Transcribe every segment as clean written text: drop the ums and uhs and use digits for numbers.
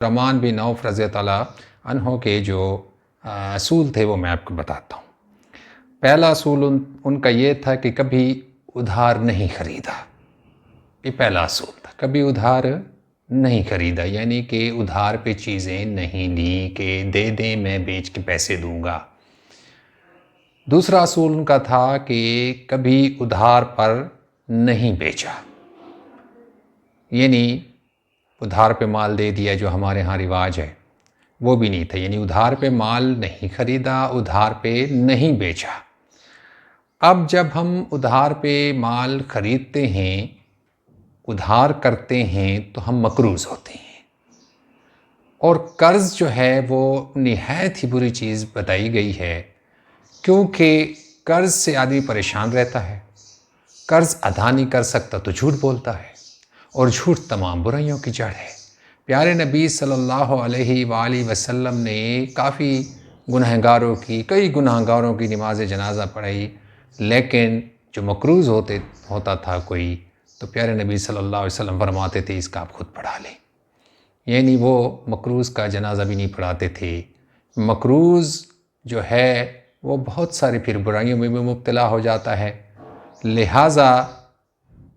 رحمان بن عوف رضی اللہ عنہ کے جو اصول تھے وہ میں آپ کو بتاتا ہوں۔ پہلا اصول ان کا یہ تھا کہ کبھی ادھار نہیں خریدا۔ یہ پہلا اصول تھا، کبھی ادھار نہیں خریدا، یعنی کہ ادھار پہ چیزیں نہیں لیں کہ دے دیں میں بیچ کے پیسے دوں گا۔ دوسرا اصول ان کا تھا کہ کبھی ادھار پر نہیں بیچا، یعنی ادھار پہ مال دے دیا جو ہمارے ہاں رواج ہے وہ بھی نہیں تھا، یعنی ادھار پہ مال نہیں خریدا، ادھار پہ نہیں بیچا۔ اب جب ہم ادھار پہ مال خریدتے ہیں، ادھار کرتے ہیں تو ہم مقروض ہوتے ہیں، اور قرض جو ہے وہ نہایت ہی بری چیز بتائی گئی ہے، کیونکہ قرض سے آدمی پریشان رہتا ہے، قرض ادا نہیں کر سکتا تو جھوٹ بولتا ہے، اور جھوٹ تمام برائیوں کی جڑ ہے۔ پیارے نبی صلی اللہ علیہ وآلہ وسلم نے کافی کئی گناہگاروں کی نماز جنازہ پڑھائی، لیکن جو مقروض ہوتا تھا کوئی، تو پیارے نبی صلی اللہ علیہ وسلم فرماتے تھے اس کا آپ خود پڑھا لیں، یعنی وہ مقروض کا جنازہ بھی نہیں پڑھاتے تھے۔ مقروض جو ہے وہ بہت سارے پھر برائیوں میں بھی مبتلا ہو جاتا ہے، لہٰذا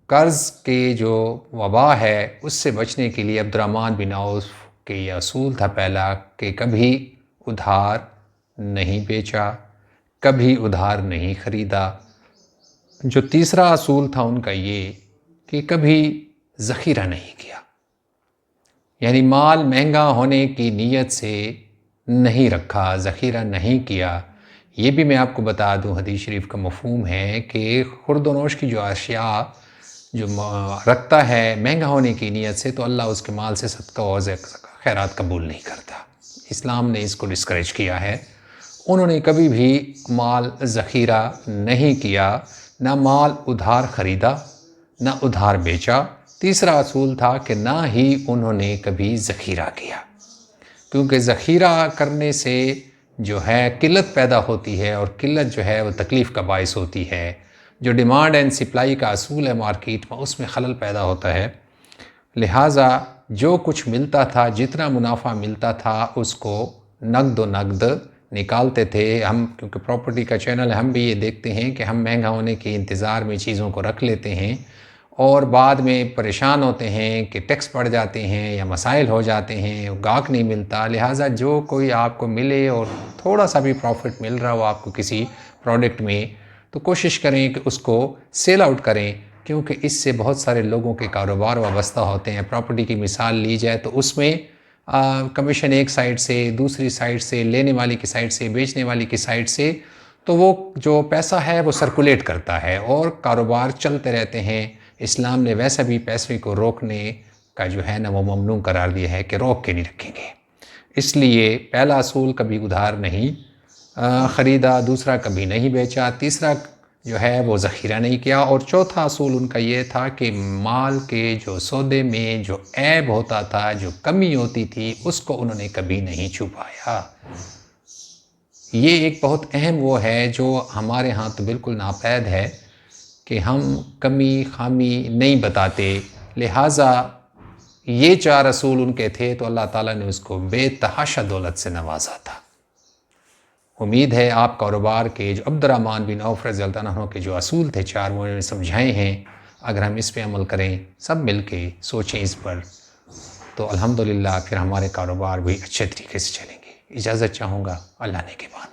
قرض کے جو وبا ہے اس سے بچنے کے لیے عبد الرحمن بن عوف کے یہ اصول تھا پہلا کہ کبھی ادھار نہیں بیچا، کبھی ادھار نہیں خریدا۔ جو تیسرا اصول تھا ان کا یہ کہ کبھی ذخیرہ نہیں کیا، یعنی مال مہنگا ہونے کی نیت سے نہیں رکھا، ذخیرہ نہیں کیا۔ یہ بھی میں آپ کو بتا دوں، حدیث شریف کا مفہوم ہے کہ خورد و نوش کی جو اشیاء جو رکھتا ہے مہنگا ہونے کی نیت سے، تو اللہ اس کے مال سے صدقہ و خیرات قبول نہیں کرتا۔ اسلام نے اس کو ڈسکریج کیا ہے۔ انہوں نے کبھی بھی مال ذخیرہ نہیں کیا، نہ مال ادھار خریدا نہ ادھار بیچا۔ تیسرا اصول تھا کہ نہ ہی انہوں نے کبھی ذخیرہ کیا، کیونکہ ذخیرہ کرنے سے جو ہے قلت پیدا ہوتی ہے، اور قلت جو ہے وہ تکلیف کا باعث ہوتی ہے۔ جو ڈیمانڈ اینڈ سپلائی کا اصول ہے مارکیٹ میں، اس میں خلل پیدا ہوتا ہے، لہٰذا جو کچھ ملتا تھا، جتنا منافع ملتا تھا اس کو نقد و نقد نکالتے تھے ہم، کیونکہ پراپرٹی کا چینل ہے، ہم بھی یہ دیکھتے ہیں کہ ہم مہنگا ہونے کے انتظار میں چیزوں کو رکھ لیتے ہیں اور بعد میں پریشان ہوتے ہیں کہ ٹیکس بڑھ جاتے ہیں یا مسائل ہو جاتے ہیں، گاہک نہیں ملتا۔ لہٰذا جو کوئی آپ کو ملے اور تھوڑا سا بھی پروفٹ مل رہا ہو آپ کو کسی پروڈکٹ میں، تو کوشش کریں کہ اس کو سیل آؤٹ کریں، کیونکہ اس سے بہت سارے لوگوں کے کاروبار وابستہ ہوتے ہیں۔ پراپرٹی کی مثال لی جائے تو اس میں کمیشن ایک سائڈ سے، دوسری سائڈ سے، لینے والی کی سائڈ سے، بیچنے والی کی سائڈ سے، تو وہ جو پیسہ ہے وہ سرکولیٹ کرتا ہے اور کاروبار چلتے رہتے ہیں۔ اسلام نے ویسے بھی پیسے کو روکنے کا جو ہے نا وہ ممنوع قرار دیا ہے کہ روک کے نہیں رکھیں گے۔ اس لیے پہلا اصول کبھی ادھار نہیں خریدا، دوسرا کبھی نہیں بیچا، تیسرا جو ہے وہ ذخیرہ نہیں کیا، اور چوتھا اصول ان کا یہ تھا کہ مال کے جو سودے میں جو عیب ہوتا تھا، جو کمی ہوتی تھی، اس کو انہوں نے کبھی نہیں چھپایا۔ یہ ایک بہت اہم وہ ہے جو ہمارے ہاں تو بالکل ناپید ہے کہ ہم کمی خامی نہیں بتاتے، لہٰذا یہ چار اصول ان کے تھے تو اللہ تعالیٰ نے اس کو بے تحاشا دولت سے نوازا تھا۔ امید ہے آپ کاروبار کے جو عبد الرحمن بن عوف رضی اللہ عنہ کے جو اصول تھے چار، وہ انہوں نے سمجھائے ہیں، اگر ہم اس پہ عمل کریں، سب مل کے سوچیں اس پر، تو الحمدللہ پھر ہمارے کاروبار بھی اچھے طریقے سے چلیں گے۔ اجازت چاہوں گا، اللہ نے کے بعد۔